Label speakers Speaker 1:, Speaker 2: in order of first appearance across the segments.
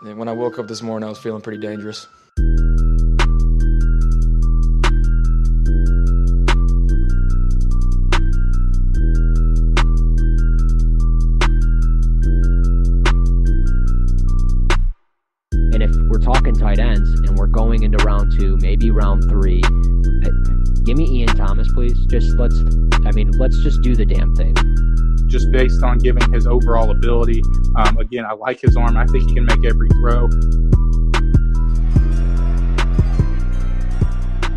Speaker 1: And when I woke up this morning, I was feeling pretty dangerous.
Speaker 2: And if we're talking tight ends and we're going into round 2, maybe round 3, give me Ian Thomas, please. Let's just do the damn thing.
Speaker 3: Just based on giving his overall ability. Again, I like his arm. I think he can make every throw.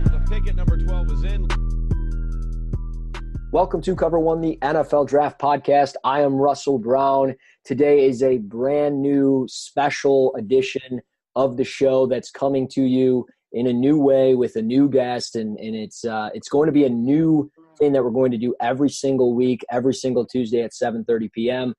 Speaker 4: The pick at number 12 is in.
Speaker 2: Welcome to Cover One, the NFL Draft Podcast. I am Russell Brown. Today is a brand new special edition of the show that's coming to you in a new way with a new guest, and it's going to be a new thing that we're going to do every single week, every single Tuesday at 7:30 p.m.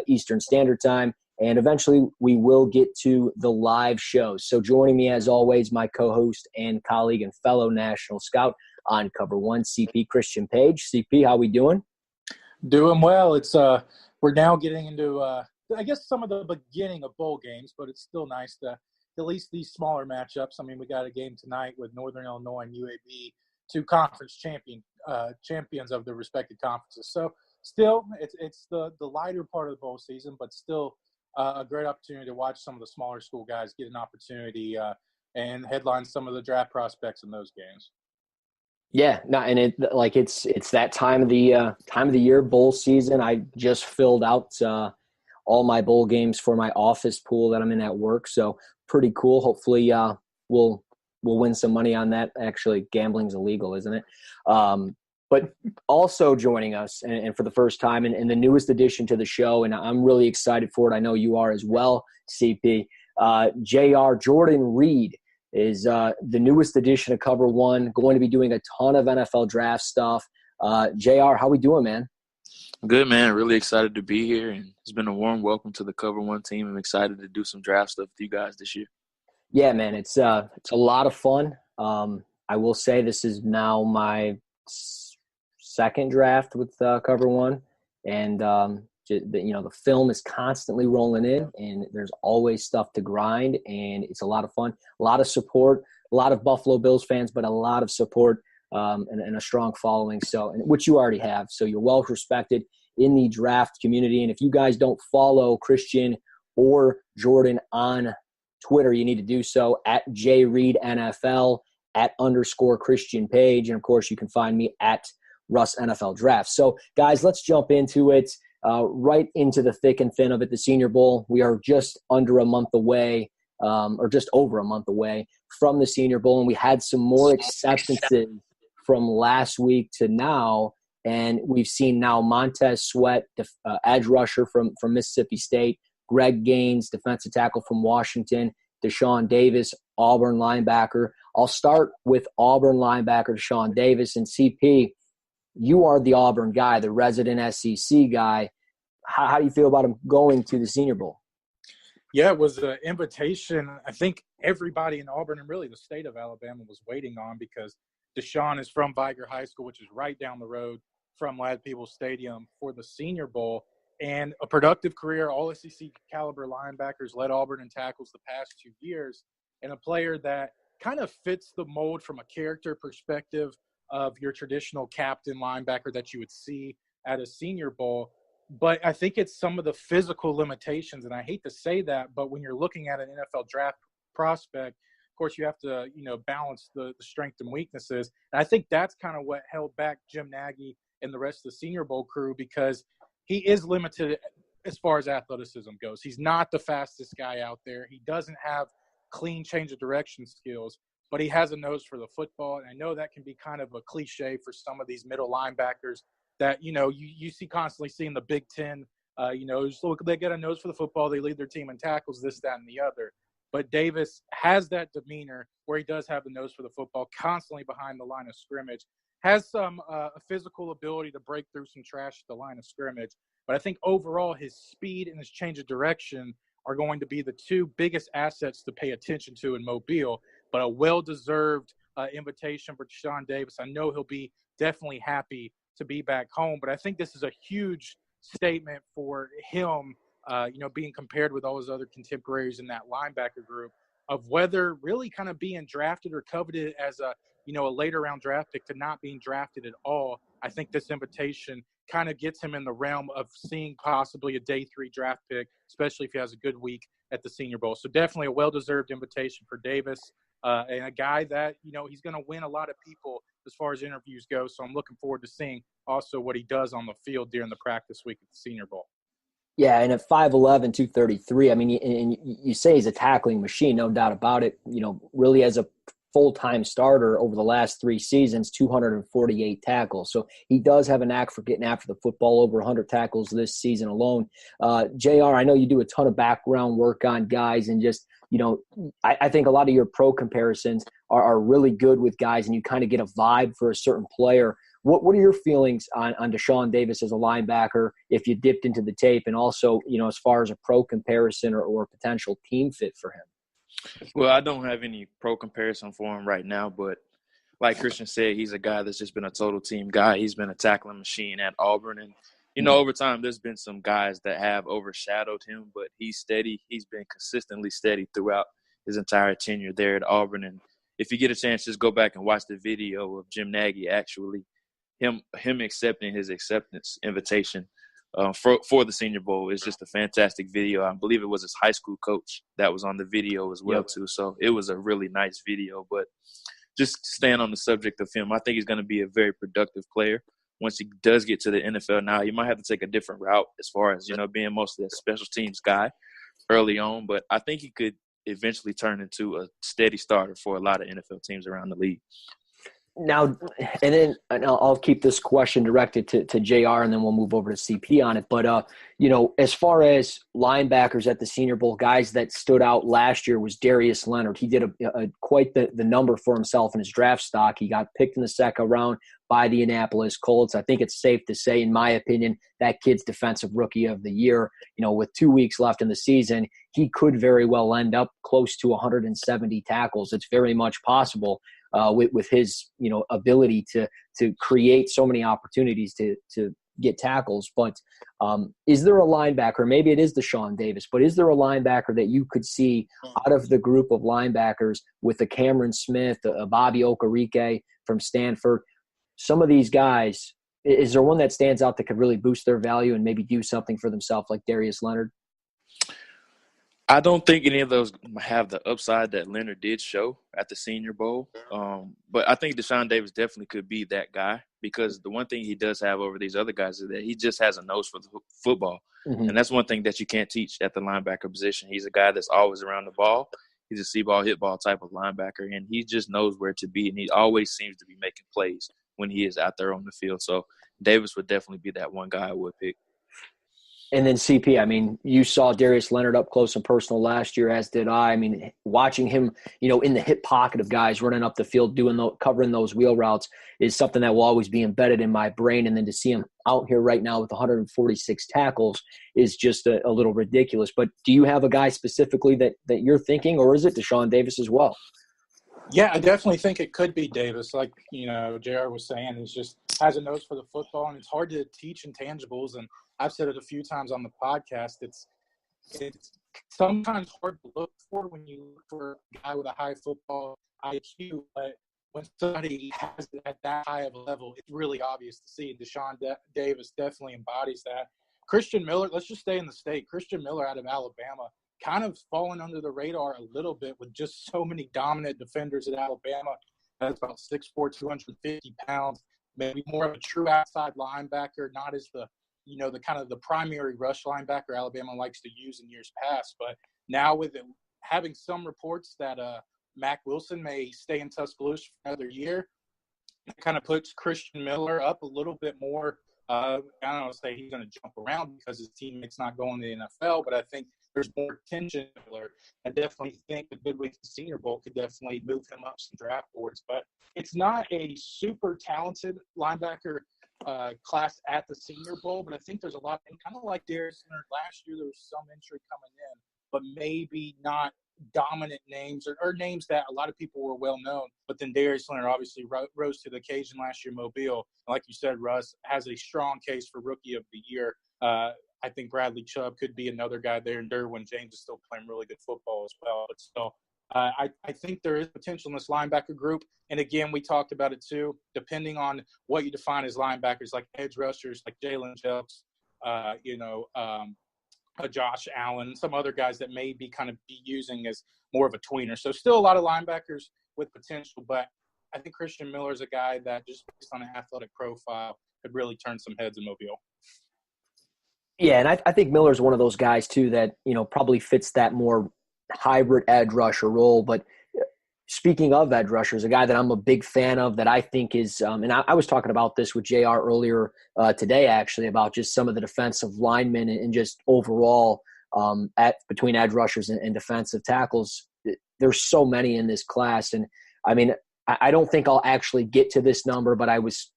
Speaker 2: Eastern Standard Time, and eventually we will get to the live show. So joining me as always, my co-host and colleague and fellow national scout on Cover One, CP Christian Page. CP, how we doing?
Speaker 3: Doing well. It's we're now getting into I guess some of the beginning of bowl games, but it's still nice to at least these smaller matchups. I mean, we got a game tonight with Northern Illinois and UAB, two conference champions of the respective conferences. So still, it's the lighter part of the bowl season, but still a great opportunity to watch some of the smaller school guys get an opportunity and headline some of the draft prospects in those games.
Speaker 2: Yeah, no, and it's that time of the year, bowl season. I just filled out all my bowl games for my office pool that I'm in at work, so pretty cool. Hopefully, we'll win some money on that. Actually, gambling's illegal, isn't it? But also joining us, and for the first time, and the newest addition to the show, and I'm really excited for it. I know you are as well, CP. JR Jordan Reid is the newest addition of Cover One, going to be doing a ton of NFL draft stuff. JR, how we doing, man?
Speaker 5: Good, man. Really excited to be here, and it's been a warm welcome to the Cover One team. I'm excited to do some draft stuff with you guys this year.
Speaker 2: Yeah, man, it's a lot of fun. I will say this is now my second draft with Cover One, and the film is constantly rolling in, and there's always stuff to grind, and it's a lot of fun, a lot of support, a lot of Buffalo Bills fans, but a lot of support and a strong following. So, which you already have, so you're well respected in the draft community. And if you guys don't follow Christian or Jordan on Twitter, you need to do so at JReidNFL, @ Christian Page. And of course, you can find me at Russ NFL Draft. So guys, let's jump into it, right into the thick and thin of it, the Senior Bowl. We are just under a month away, or just over a month away from the Senior Bowl. And we had some more acceptances from last week to now. And we've seen now Montez Sweat, edge rusher from Mississippi State, Greg Gaines, defensive tackle from Washington, Deshaun Davis, Auburn linebacker. I'll start with Auburn linebacker Deshaun Davis. And CP, you are the Auburn guy, the resident SEC guy. How do you feel about him going to the Senior Bowl?
Speaker 3: Yeah, it was an invitation I think everybody in Auburn and really the state of Alabama was waiting on, because Deshaun is from Viger High School, which is right down the road from Ladd-Peebles Stadium, for the Senior Bowl. And a productive career, all SEC caliber linebackers, led Auburn in tackles the past 2 years, and a player that kind of fits the mold from a character perspective of your traditional captain linebacker that you would see at a Senior Bowl. But I think it's some of the physical limitations, and I hate to say that, but when you're looking at an NFL draft prospect, of course you have to, balance the strengths and weaknesses. And I think that's kind of what held back Jim Nagy and the rest of the Senior Bowl crew, because he is limited as far as athleticism goes. He's not the fastest guy out there. He doesn't have clean change of direction skills, but he has a nose for the football. And I know that can be kind of a cliche for some of these middle linebackers that, you see constantly seeing the Big Ten, they get a nose for the football, they lead their team in tackles, this, that, and the other. But Davis has that demeanor where he does have the nose for the football, constantly behind the line of scrimmage, has some physical ability to break through some trash at the line of scrimmage. But I think overall his speed and his change of direction are going to be the two biggest assets to pay attention to in Mobile. But a well-deserved invitation for Deshaun Davis. I know he'll be definitely happy to be back home, but I think this is a huge statement for him being compared with all his other contemporaries in that linebacker group, of whether really kind of being drafted or coveted as a later round draft pick to not being drafted at all. I think this invitation kind of gets him in the realm of seeing possibly a day 3 draft pick, especially if he has a good week at the Senior Bowl. So definitely a well-deserved invitation for Davis, and a guy that, he's going to win a lot of people as far as interviews go. So I'm looking forward to seeing also what he does on the field during the practice week at the Senior Bowl.
Speaker 2: Yeah, and at 5'11", 233, I mean, you say he's a tackling machine, no doubt about it. Really as a full-time starter over the last 3 seasons, 248 tackles. So he does have a knack for getting after the football, over 100 tackles this season alone. JR, I know you do a ton of background work on guys, and just, I think a lot of your pro comparisons are really good with guys, and you kind of get a vibe for a certain player. What are your feelings on Deshaun Davis as a linebacker, if you dipped into the tape, and also, as far as a pro comparison or potential team fit for him?
Speaker 5: Well, I don't have any pro comparison for him right now, but like Christian said, he's a guy that's just been a total team guy. He's been a tackling machine at Auburn. And, over time, there's been some guys that have overshadowed him, but he's steady. He's been consistently steady throughout his entire tenure there at Auburn. And if you get a chance, just go back and watch the video of Jim Nagy actually, him accepting his acceptance invitation for the Senior Bowl is just a fantastic video. I believe it was his high school coach that was on the video as well, too. So it was a really nice video. But just staying on the subject of him, I think he's going to be a very productive player once he does get to the NFL. Now, he might have to take a different route as far as, being mostly a special teams guy early on. But I think he could eventually turn into a steady starter for a lot of NFL teams around the league.
Speaker 2: Now, and then I'll keep this question directed to JR, and then we'll move over to CP on it. But, as far as linebackers at the Senior Bowl, guys that stood out last year was Darius Leonard. He did quite the number for himself in his draft stock. He got picked in the second round by the Indianapolis Colts. I think it's safe to say, in my opinion, that kid's Defensive Rookie of the Year. With 2 weeks left in the season, he could very well end up close to 170 tackles. It's very much possible. With his, ability to create so many opportunities to get tackles. But is there a linebacker, maybe it is Deshaun Davis, but is there a linebacker that you could see out of the group of linebackers with a Cameron Smith, a Bobby Okereke from Stanford, some of these guys, is there one that stands out that could really boost their value and maybe do something for themselves like Darius Leonard?
Speaker 5: I don't think any of those have the upside that Leonard did show at the Senior Bowl. But I think Deshaun Davis definitely could be that guy, because the one thing he does have over these other guys is that he just has a nose for the football. Mm-hmm. And that's one thing that you can't teach at the linebacker position. He's a guy that's always around the ball. He's a see-ball, hit-ball type of linebacker, and he just knows where to be, and he always seems to be making plays when he is out there on the field. So Davis would definitely be that one guy I would pick.
Speaker 2: And then CP, I mean, you saw Darius Leonard up close and personal last year, as did I. I mean, watching him, in the hip pocket of guys running up the field, covering those wheel routes is something that will always be embedded in my brain. And then to see him out here right now with 146 tackles is just a little ridiculous. But do you have a guy specifically that you're thinking, or is it Deshaun Davis as well?
Speaker 3: Yeah, I definitely think it could be Davis. Like, JR was saying, he just has a nose for the football, and it's hard to teach intangibles. And I've said it a few times on the podcast. It's sometimes hard to look for when you look for a guy with a high football IQ, but when somebody has it at that high of a level, it's really obvious to see. Deshaun Davis definitely embodies that. Christian Miller, let's just stay in the state. Christian Miller out of Alabama, kind of fallen under the radar a little bit with just so many dominant defenders at Alabama. That's about 6'4", 250 pounds, maybe more of a true outside linebacker, not as the kind of the primary rush linebacker Alabama likes to use in years past. But now with it, having some reports that Mack Wilson may stay in Tuscaloosa for another year, it kind of puts Christian Miller up a little bit more. I don't want to say he's going to jump around because his teammate's not going to the NFL, but I think there's more tension. I definitely think the good week of the Senior Bowl could definitely move him up some draft boards. But it's not a super talented linebacker class at the Senior Bowl, but I think there's a lot, and kind of like Darius Leonard last year, there was some entry coming in, but maybe not dominant names or names that a lot of people were well known. But then Darius Leonard obviously rose to the occasion last year. Mobile, like you said, Russ, has a strong case for Rookie of the Year. I think Bradley Chubb could be another guy there, and Derwin James is still playing really good football as well. But still, I think there is potential in this linebacker group. And again, we talked about it too. Depending on what you define as linebackers, like edge rushers, like Jalen Jelks, Josh Allen, some other guys that may be kind of be using as more of a tweener. So still a lot of linebackers with potential, but I think Christian Miller is a guy that just based on an athletic profile could really turn some heads in Mobile.
Speaker 2: Yeah, and I think Miller's one of those guys too that, probably fits that more hybrid edge rusher role. But speaking of edge rushers, a guy that I'm a big fan of that I think is and I was talking about this with JR earlier today, actually, about just some of the defensive linemen and just overall between edge rushers and defensive tackles. There's so many in this class. And, I mean, I don't think I'll actually get to this number, but I was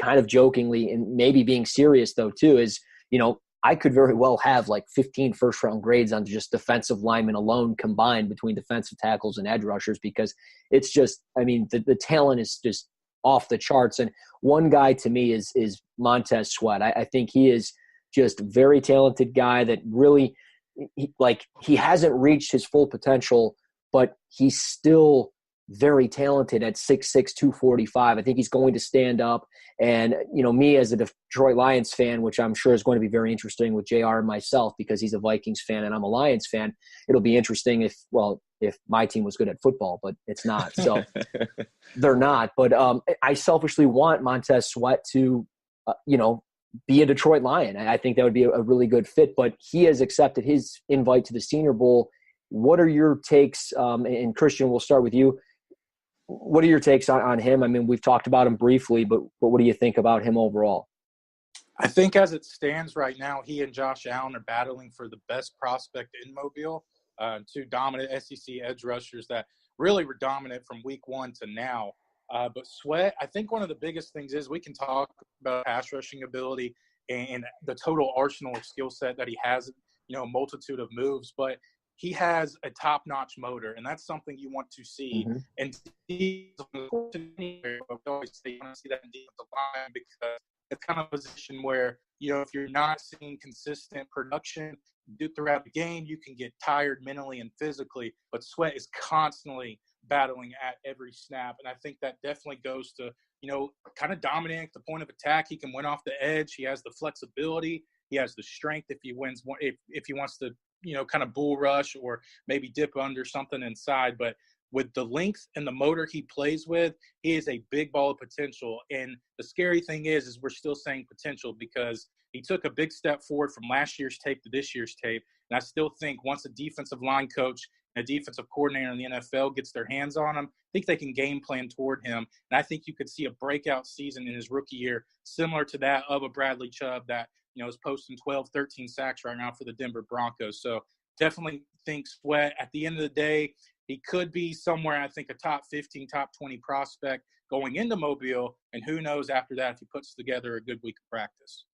Speaker 2: kind of jokingly and maybe being serious, though, too, is, I could very well have like 15 first-round grades on just defensive linemen alone combined between defensive tackles and edge rushers, because it's just, I mean, the talent is just off the charts. And one guy to me is Montez Sweat. I think he is just a very talented guy that really, he hasn't reached his full potential, but he's still very talented at 6'6", 245. I think he's going to stand up. And, me as a Detroit Lions fan, which I'm sure is going to be very interesting with JR and myself, because he's a Vikings fan and I'm a Lions fan, it'll be interesting if my team was good at football, but it's not. So they're not. But I selfishly want Montez Sweat to, be a Detroit Lion. I think that would be a really good fit, but he has accepted his invite to the Senior Bowl. What are your takes? And Christian, we'll start with you. What are your takes on him? I mean, we've talked about him briefly, but what do you think about him overall?
Speaker 3: I think as it stands right now, he and Josh Allen are battling for the best prospect in Mobile, two dominant SEC edge rushers that really were dominant from week one to now. But Sweat, I think one of the biggest things is we can talk about pass rushing ability and the total arsenal of skill set that he has, a multitude of moves, but he has a top-notch motor, and that's something you want to see. Mm-hmm. And we always say you want to see that in defensive line, because it's kind of a position where, if you're not seeing consistent production throughout the game, you can get tired mentally and physically. But Sweat is constantly battling at every snap, and I think that definitely goes to, kind of dominating at the point of attack. He can win off the edge. He has the flexibility. He has the strength if he wins, if he wants to, kind of bull rush or maybe dip under something inside. But with the length and the motor he plays with, he is a big ball of potential. And the scary thing is we're still saying potential, because he took a big step forward from last year's tape to this year's tape. And I still think once a defensive line coach and a defensive coordinator in the NFL gets their hands on him, I think they can game plan toward him. And I think you could see a breakout season in his rookie year, similar to that of a Bradley Chubb that, is posting 12, 13 sacks right now for the Denver Broncos. So definitely think Sweat, at the end of the day, he could be somewhere, I think, a top 15, top 20 prospect going into Mobile. And who knows after that if he puts together a good week of practice.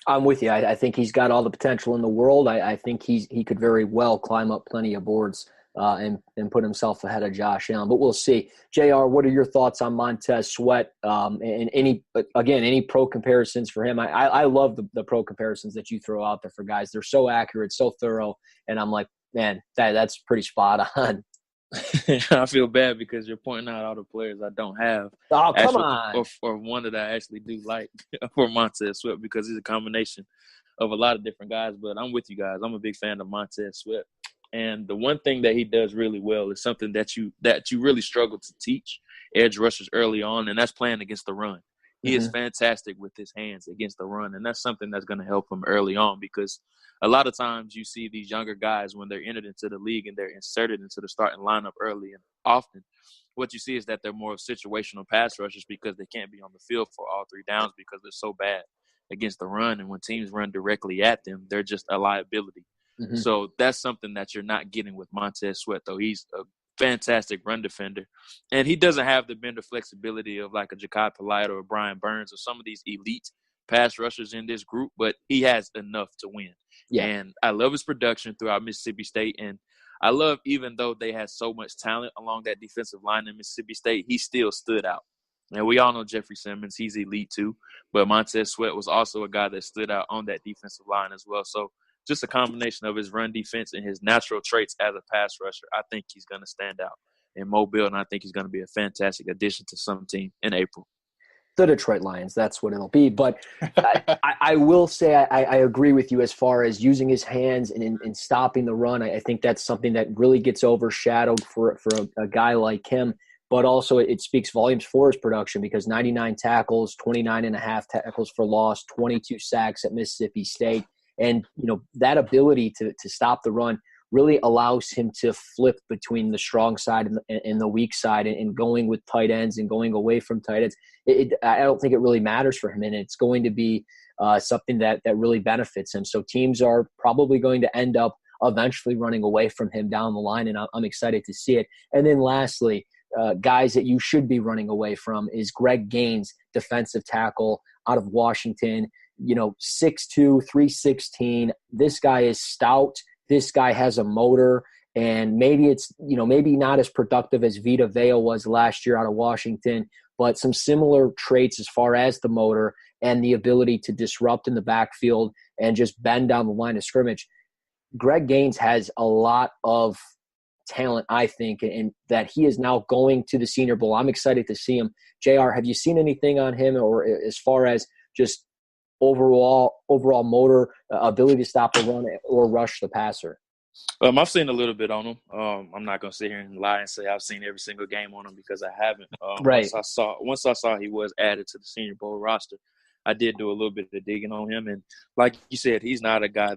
Speaker 2: I'm with you. I think he's got all the potential in the world. I think he could very well climb up plenty of boards and put himself ahead of Josh Allen. But we'll see. JR, what are your thoughts on Montez Sweat and any pro comparisons for him? I love the pro comparisons that you throw out there for guys. They're so accurate, so thorough, and I'm like, man, that's pretty spot on.
Speaker 5: I feel bad because you're pointing out all the players I don't have.
Speaker 2: Oh, come on.
Speaker 5: Or one that I actually do like for Montez Sweat, because he's a combination of a lot of different guys. But I'm with you guys. I'm a big fan of Montez Sweat. And the one thing that he does really well is something that you really struggle to teach edge rushers early on, and that's playing against the run. He is fantastic with his hands against the run, and that's something that's going to help him early on, because a lot of times you see these younger guys when they're entered into the league and they're inserted into the starting lineup early, and often what you see is that they're more of situational pass rushers because they can't be on the field for all three downs because they're so bad against the run, and when teams run directly at them, they're just a liability. Mm-hmm. So that's something that you're not getting with Montez Sweat, though. He's a fantastic run defender, and he doesn't have the bender flexibility of like a Ja'Kai Polite or a Brian Burns or some of these elite pass rushers in this group, but he has enough to win. Yeah. And I love his production throughout Mississippi State, and I love, even though they had so much talent along that defensive line in Mississippi State, he still stood out. And we all know Jeffrey Simmons, he's elite too. But Montez Sweat was also a guy that stood out on that defensive line as well. So just a combination of his run defense and his natural traits as a pass rusher, I think he's going to stand out in Mobile, and I think he's going to be a fantastic addition to some team in April.
Speaker 2: The Detroit Lions, that's what it'll be. But I will say I agree with you as far as using his hands and stopping the run. I think that's something that really gets overshadowed for a guy like him. But also it speaks volumes for his production because 99 tackles, 29.5 tackles for loss, 22 sacks at Mississippi State. And, that ability to stop the run really allows him to flip between the strong side and the weak side and going with tight ends and going away from tight ends. I don't think it really matters for him, and it's going to be something that really benefits him. So teams are probably going to end up eventually running away from him down the line, and I'm excited to see it. And then lastly, guys that you should be running away from is Greg Gaines, defensive tackle out of Washington. 6'2", 316. This guy is stout. This guy has a motor, and maybe it's, maybe not as productive as Vita Vea was last year out of Washington, but some similar traits as far as the motor and the ability to disrupt in the backfield and just bend down the line of scrimmage. Greg Gaines has a lot of talent, I think, and that he is now going to the Senior Bowl. I'm excited to see him. JR, have you seen anything on him, or as far as just overall motor, ability to stop the run or rush the passer?
Speaker 5: I've seen a little bit on him. I'm not going to sit here and lie and say I've seen every single game on him because I haven't.
Speaker 2: Right.
Speaker 5: Once I saw he was added to the Senior Bowl roster, I did do a little bit of digging on him. And like you said, he's not a guy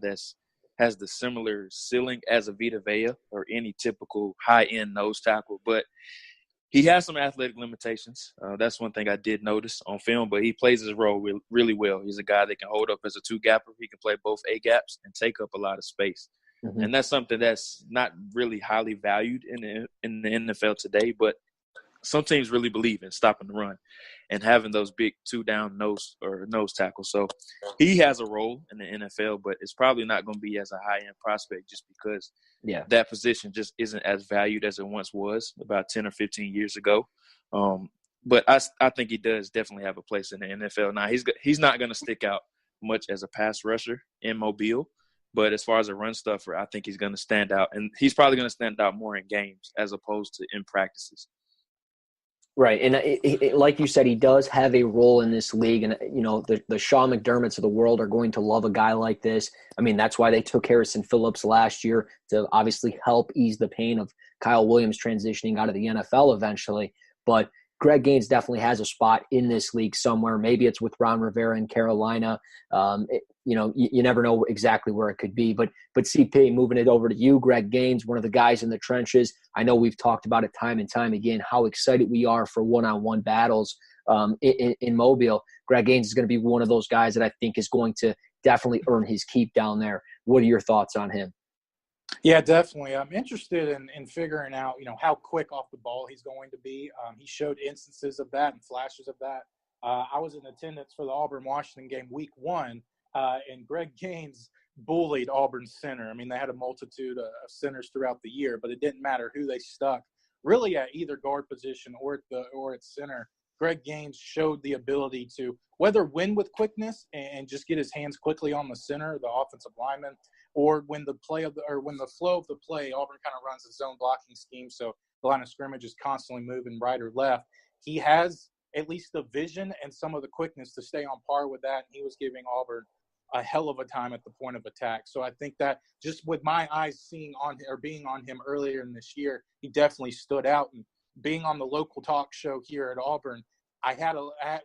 Speaker 5: has the similar ceiling as a Vita Vea or any typical high-end nose tackle, but he has some athletic limitations. That's one thing I did notice on film, but he plays his role really well. He's a guy that can hold up as a two-gapper. He can play both A-gaps and take up a lot of space. Mm-hmm. And that's something that's not really highly valued in the NFL today, but some teams really believe in stopping the run and having those big two-down nose tackles. So he has a role in the NFL, but it's probably not going to be as a high-end prospect just because that position just isn't as valued as it once was about 10 or 15 years ago. But I think he does definitely have a place in the NFL. Now, he's not going to stick out much as a pass rusher in Mobile, but as far as a run stuffer, I think he's going to stand out. And he's probably going to stand out more in games as opposed to in practices.
Speaker 2: Right, and like you said, he does have a role in this league, and the Sean McDermotts of the world are going to love a guy like this. I mean, that's why they took Harrison Phillips last year to obviously help ease the pain of Kyle Williams transitioning out of the NFL eventually. But Greg Gaines definitely has a spot in this league somewhere. Maybe it's with Ron Rivera in Carolina. You never know exactly where it could be. But CP, moving it over to you, Greg Gaines, one of the guys in the trenches. I know we've talked about it time and time again, how excited we are for one-on-one battles in Mobile. Greg Gaines is going to be one of those guys that I think is going to definitely earn his keep down there. What are your thoughts on him?
Speaker 3: Yeah, definitely. I'm interested in figuring out, how quick off the ball he's going to be. He showed instances of that and flashes of that. I was in attendance for the Auburn-Washington game week 1, and Greg Gaines bullied Auburn's center. I mean, they had a multitude of centers throughout the year, but it didn't matter who they stuck. Really, at either guard position or at center, Greg Gaines showed the ability to whether win with quickness and just get his hands quickly on the center, the offensive lineman, or when the flow of the play, Auburn kind of runs its own blocking scheme, so the line of scrimmage is constantly moving right or left. He has at least the vision and some of the quickness to stay on par with that, and he was giving Auburn a hell of a time at the point of attack. So I think that just with my eyes being on him earlier in this year, he definitely stood out. And being on the local talk show here at Auburn,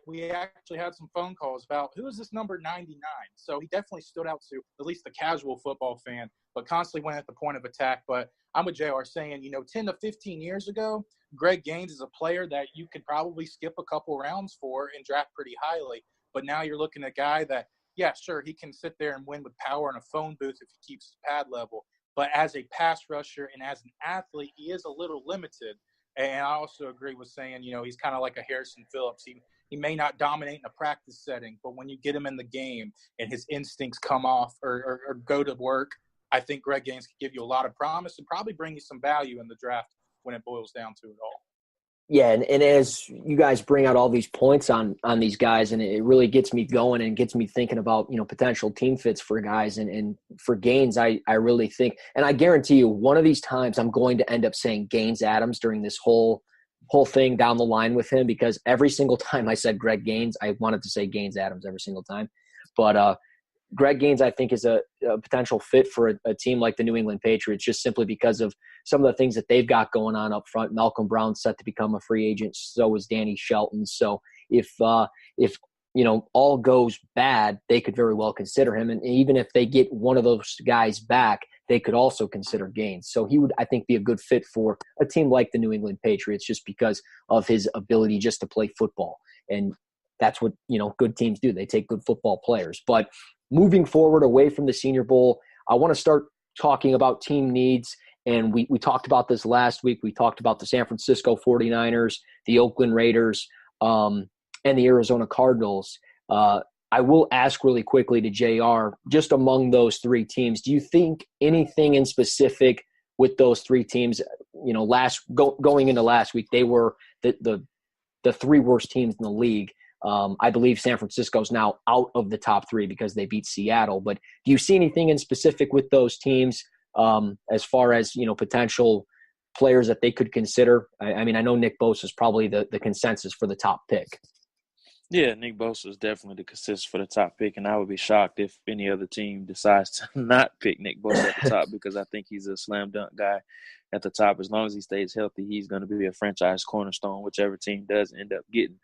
Speaker 3: we actually had some phone calls about who is this number 99. So he definitely stood out to at least the casual football fan, but constantly went at the point of attack. But I'm with JR saying, 10 to 15 years ago, Greg Gaines is a player that you could probably skip a couple rounds for and draft pretty highly. But now you're looking at a guy that, yeah, sure, he can sit there and win with power in a phone booth if he keeps his pad level. But as a pass rusher and as an athlete, he is a little limited. And I also agree with saying, he's kind of like a Harrison Phillips. He may not dominate in a practice setting, but when you get him in the game and his instincts come off or go to work, I think Greg Gaines could give you a lot of promise and probably bring you some value in the draft when it boils down to it all.
Speaker 2: Yeah, and as you guys bring out all these points on these guys, and it really gets me going and gets me thinking about, potential team fits for guys and for Gaines, I really think, and I guarantee you one of these times I'm going to end up saying Gaines Adams during this whole thing down the line with him, because every single time I said Greg Gaines, I wanted to say Gaines Adams every single time. But Greg Gaines, I think, is a potential fit for a team like the New England Patriots, just simply because of some of the things that they've got going on up front. Malcolm Brown's set to become a free agent. So is Danny Shelton. So if all goes bad, they could very well consider him. And even if they get one of those guys back, they could also consider Gaines. So he would, I think, be a good fit for a team like the New England Patriots, just because of his ability just to play football. And that's what, good teams do. They take good football players. But moving forward away from the Senior Bowl, I want to start talking about team needs. And we talked about this last week. We talked about the San Francisco 49ers, the Oakland Raiders, and the Arizona Cardinals. I will ask really quickly to JR, just among those three teams, do you think anything in specific with those three teams, going into last week, they were the three worst teams in the league. I believe San Francisco's now out of the top three because they beat Seattle. But do you see anything in specific with those teams as far as, potential players that they could consider? I mean, I know Nick Bosa is probably the consensus for the top pick.
Speaker 5: Yeah, Nick Bosa is definitely the consensus for the top pick, and I would be shocked if any other team decides to not pick Nick Bosa at the top, because I think he's a slam dunk guy at the top. As long as he stays healthy, he's going to be a franchise cornerstone, whichever team does end up getting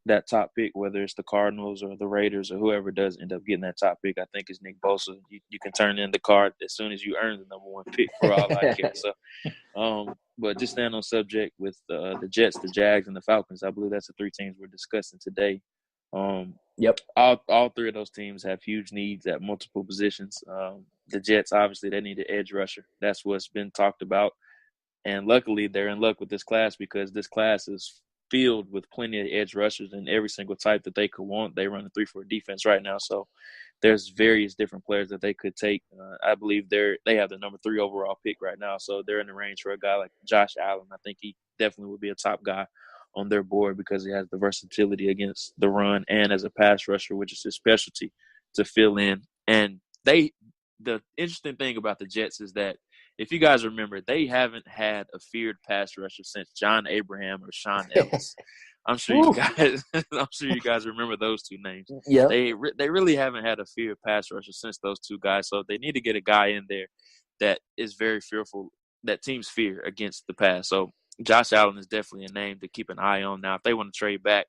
Speaker 5: that top pick, whether it's the Cardinals or the Raiders or whoever does end up getting that top pick. I think it's Nick Bosa. You can turn in the card as soon as you earn the number one pick, for all I care. So, but just staying on subject with the Jets, the Jags, and the Falcons, I believe that's the three teams we're discussing today.
Speaker 2: Yep.
Speaker 5: All three of those teams have huge needs at multiple positions. The Jets, obviously, they need an edge rusher. That's what's been talked about. And luckily, they're in luck with this class, because this class is filled with plenty of edge rushers in every single type that they could want. They run a 3-4 defense right now, so there's various different players that they could take. I believe they have the number 3 overall pick right now, so they're in the range for a guy like Josh Allen. I think he definitely would be a top guy on their board, because he has the versatility against the run and as a pass rusher, which is his specialty, to fill in. And the interesting thing about the Jets is that, if you guys remember, they haven't had a feared pass rusher since John Abraham or Sean Ellis. I'm sure you guys remember those two names.
Speaker 2: Yeah.
Speaker 5: They really haven't had a feared pass rusher since those two guys. So they need to get a guy in there that is very fearful, that teams fear against the pass. So Josh Allen is definitely a name to keep an eye on. Now, if they want to trade back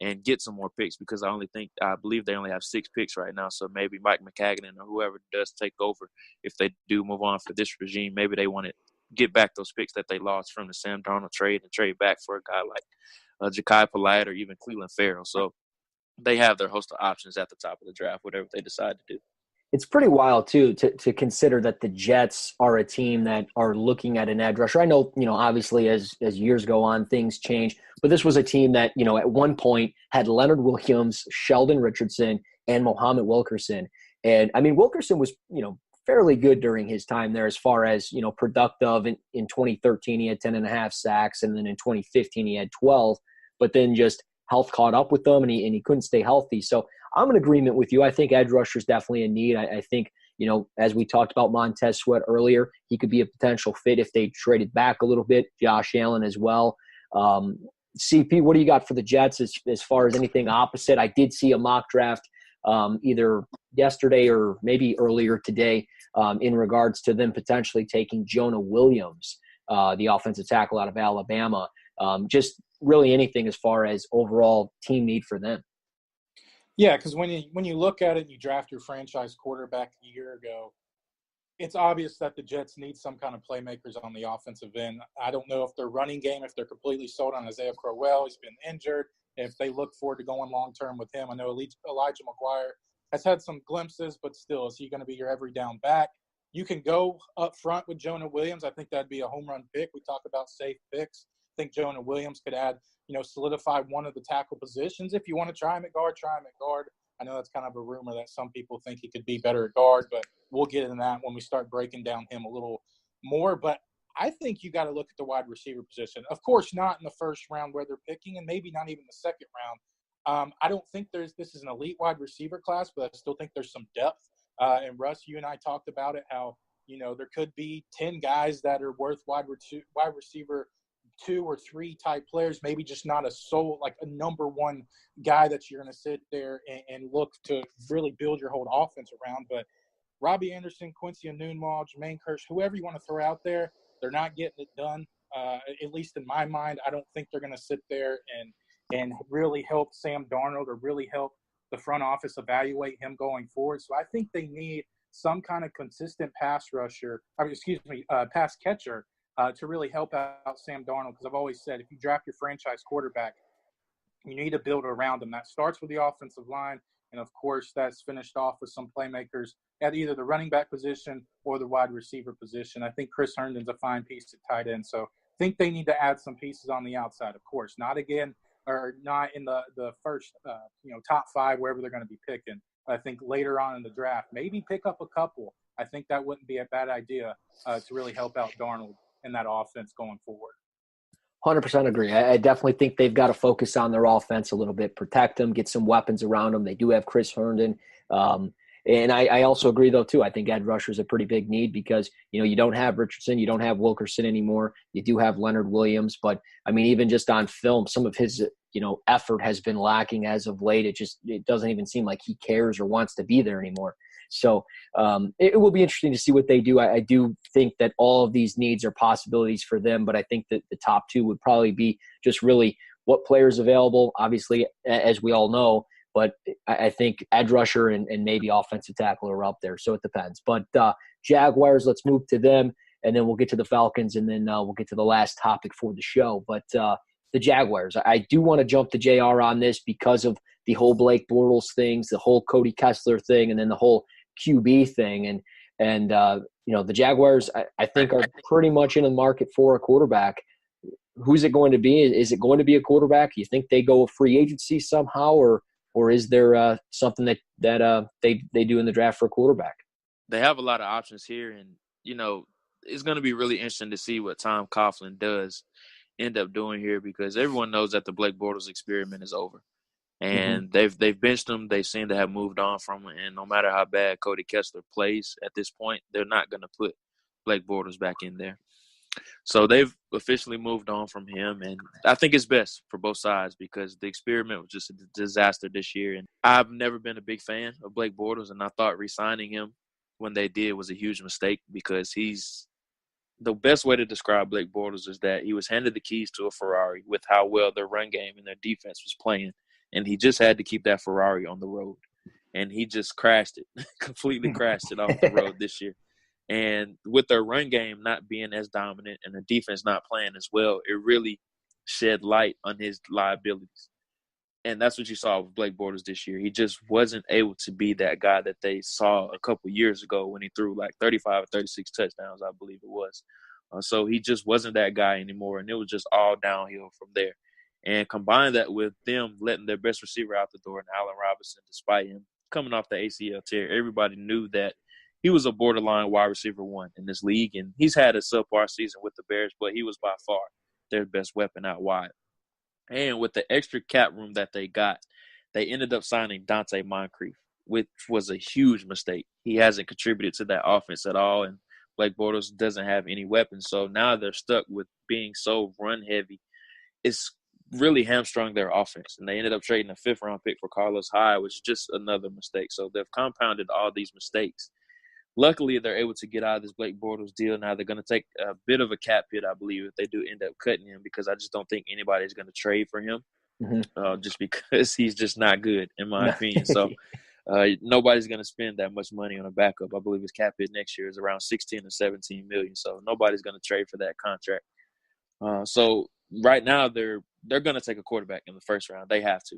Speaker 5: and get some more picks, because I believe they only have 6 picks right now. So maybe Mike McCagnon or whoever does take over, if they do move on for this regime, maybe they want to get back those picks that they lost from the Sam Darnold trade and trade back for a guy like Ja'Kai Polite or even Cleveland Farrell. So they have their host of options at the top of the draft, whatever they decide to do.
Speaker 2: It's pretty wild, too, to consider that the Jets are a team that are looking at an edge rusher. I know, obviously as years go on, things change. But this was a team that, at one point had Leonard Williams, Sheldon Richardson, and Mohamed Wilkerson. And, I mean, Wilkerson was, fairly good during his time there as far as, productive. In 2013, he had 10.5 sacks. And then in 2015, he had 12. But then just health caught up with them, and he couldn't stay healthy. So I'm in agreement with you. I think edge rusher is definitely a need. I think, as we talked about Montez Sweat earlier, he could be a potential fit if they traded back a little bit. Josh Allen as well. CP, what do you got for the Jets as far as anything opposite? I did see a mock draft either yesterday or maybe earlier today in regards to them potentially taking Jonah Williams, the offensive tackle out of Alabama. Just really anything as far as overall team need for them.
Speaker 3: Yeah, because when you look at it and you draft your franchise quarterback a year ago, it's obvious that the Jets need some kind of playmakers on the offensive end. I don't know if their running game, if they're completely sold on Isaiah Crowell, he's been injured, if they look forward to going long-term with him. I know Elijah McGuire has had some glimpses, but still, is he going to be your every down back? You can go up front with Jonah Williams. I think that'd be a home run pick. We talk about safe picks. I think Jonah Williams could add, solidify one of the tackle positions. If you want to try him at guard, try him at guard. I know that's kind of a rumor that some people think he could be better at guard, but we'll get into that when we start breaking down him a little more. But I think you got to look at the wide receiver position. Of course, not in the first round where they're picking, and maybe not even the second round. I don't think this is an elite wide receiver class, but I still think there's some depth. And Russ, you and I talked about it, how there could be 10 guys that are worth wide receiver 2 or 3 type players, maybe just not a number one guy that you're going to sit there and look to really build your whole offense around. But Robbie Anderson, Quincy Enunwa, Jermaine Kearse, whoever you want to throw out there, they're not getting it done. At least in my mind, I don't think they're going to sit there and really help Sam Darnold or really help the front office evaluate him going forward. So I think they need some kind of consistent pass catcher to really help out Sam Darnold. Because I've always said, if you draft your franchise quarterback, you need to build around him. That starts with the offensive line. And, of course, that's finished off with some playmakers at either the running back position or the wide receiver position. I think Chris Herndon's a fine piece at tight end. So I think they need to add some pieces on the outside, of course. Not again or not in the first, top 5, wherever they're going to be picking. I think later on in the draft, maybe pick up a couple. I think that wouldn't be a bad idea to really help out Darnold in that offense going forward.
Speaker 2: 100% agree. I definitely think they've got to focus on their offense a little bit, protect them, get some weapons around them. They do have Chris Herndon. And I also agree, though, too. I think edge rusher is a pretty big need because, you don't have Richardson. You don't have Wilkerson anymore. You do have Leonard Williams. But, I mean, even just on film, some of his, effort has been lacking as of late. It doesn't even seem like he cares or wants to be there anymore. So it will be interesting to see what they do. I do think that all of these needs are possibilities for them, but I think that the top 2 would probably be just really what players available, obviously, as we all know. But I think edge rusher and maybe offensive tackle are up there, so it depends. But Jaguars, let's move to them, and then we'll get to the Falcons, and then we'll get to the last topic for the show. But the Jaguars, I do want to jump to JR on this because of the whole Blake Bortles things, the whole Cody Kessler thing, and then the whole QB thing. And the Jaguars, I think, are pretty much in the market for a quarterback. Who's it going to be? Is it going to be a quarterback? You think they go free agency somehow, or is there something that they do in the draft for a quarterback?
Speaker 5: They have a lot of options here, and it's going to be really interesting to see what Tom Coughlin does end up doing here, because everyone knows that the Blake Bortles experiment is over, and they've benched him. They seem to have moved on from him, and no matter how bad Cody Kessler plays at this point, they're not going to put Blake Bortles back in there. So they've officially moved on from him, and I think it's best for both sides because the experiment was just a disaster this year. And I've never been a big fan of Blake Bortles, and I thought re-signing him when they did was a huge mistake because the best way to describe Blake Bortles is that he was handed the keys to a Ferrari with how well their run game and their defense was playing, and he just had to keep that Ferrari on the road. And he just crashed it, completely crashed it off the road this year. And with their run game not being as dominant and the defense not playing as well, it really shed light on his liabilities. And that's what you saw with Blake Bortles this year. He just wasn't able to be that guy that they saw a couple years ago when he threw like 35 or 36 touchdowns, I believe it was. So he just wasn't that guy anymore, and it was just all downhill from there. And combine that with them letting their best receiver out the door, and Allen Robinson, despite him coming off the ACL tear, everybody knew that he was a borderline wide receiver 1 in this league, and he's had a subpar season with the Bears, but he was by far their best weapon out wide. And with the extra cap room that they got, they ended up signing Dante Moncrief, which was a huge mistake. He hasn't contributed to that offense at all, and Blake Bortles doesn't have any weapons. So now they're stuck with being so run-heavy. It's really hamstrung their offense, and they ended up trading a 5th-round pick for Carlos Hyde, which is just another mistake. So they've compounded all these mistakes. Luckily, they're able to get out of this Blake Bortles deal. Now they're going to take a bit of a cap hit, I believe, if they do end up cutting him, because I just don't think anybody's going to trade for him, just because he's just not good, in my opinion. So nobody's going to spend that much money on a backup. I believe his cap hit next year is around 16 or 17 million. So nobody's going to trade for that contract. So right now they're going to take a quarterback in the first round. They have to,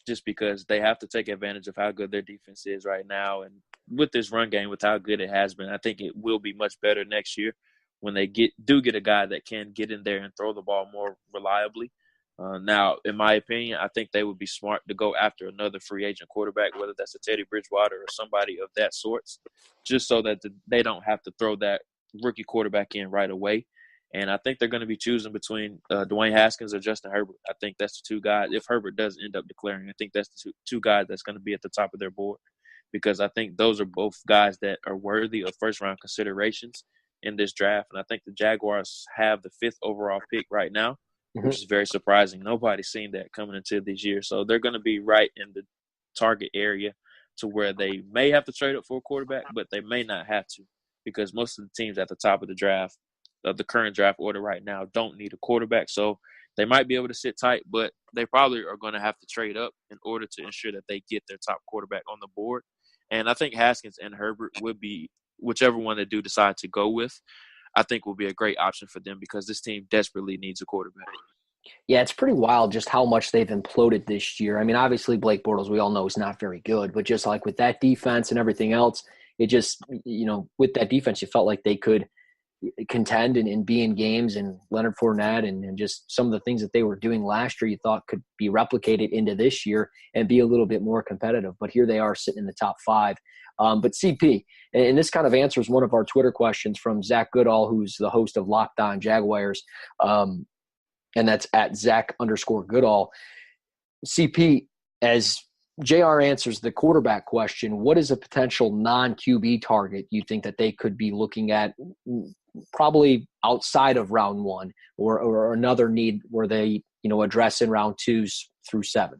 Speaker 5: just because they have to take advantage of how good their defense is right now. And with this run game, with how good it has been, I think it will be much better next year when they do get a guy that can get in there and throw the ball more reliably. Now, in my opinion, I think they would be smart to go after another free agent quarterback, whether that's a Teddy Bridgewater or somebody of that sort, just so that they don't have to throw that rookie quarterback in right away. And I think they're going to be choosing between Dwayne Haskins or Justin Herbert. I think that's the two guys. If Herbert does end up declaring, I think that's the two guys that's going to be at the top of their board, because I think those are both guys that are worthy of first-round considerations in this draft. And I think the Jaguars have the 5th overall pick right now, which is very surprising. Nobody's seen that coming into this year. So they're going to be right in the target area to where they may have to trade up for a quarterback, but they may not have to, because most of the teams at the top of the draft, of the current draft order right now, don't need a quarterback. So they might be able to sit tight, but they probably are going to have to trade up in order to ensure that they get their top quarterback on the board. And I think Haskins and Herbert would be, whichever one they do decide to go with, I think will be a great option for them, because this team desperately needs a quarterback.
Speaker 2: Yeah, it's pretty wild just how much they've imploded this year. I mean, obviously Blake Bortles, we all know, is not very good, but just like with that defense and everything else, it just, with that defense, you felt like they could contend and be in games, and Leonard Fournette and just some of the things that they were doing last year you thought could be replicated into this year and be a little bit more competitive. But here they are sitting in the top 5. But CP, and this kind of answers one of our Twitter questions from Zach Goodall, who's the host of Locked On Jaguars, and that's at Zach_Goodall. CP, as JR answers the quarterback question, what is a potential non-QB target you think that they could be looking at, probably outside of round 1, or another need where they, address in round 2s through 7?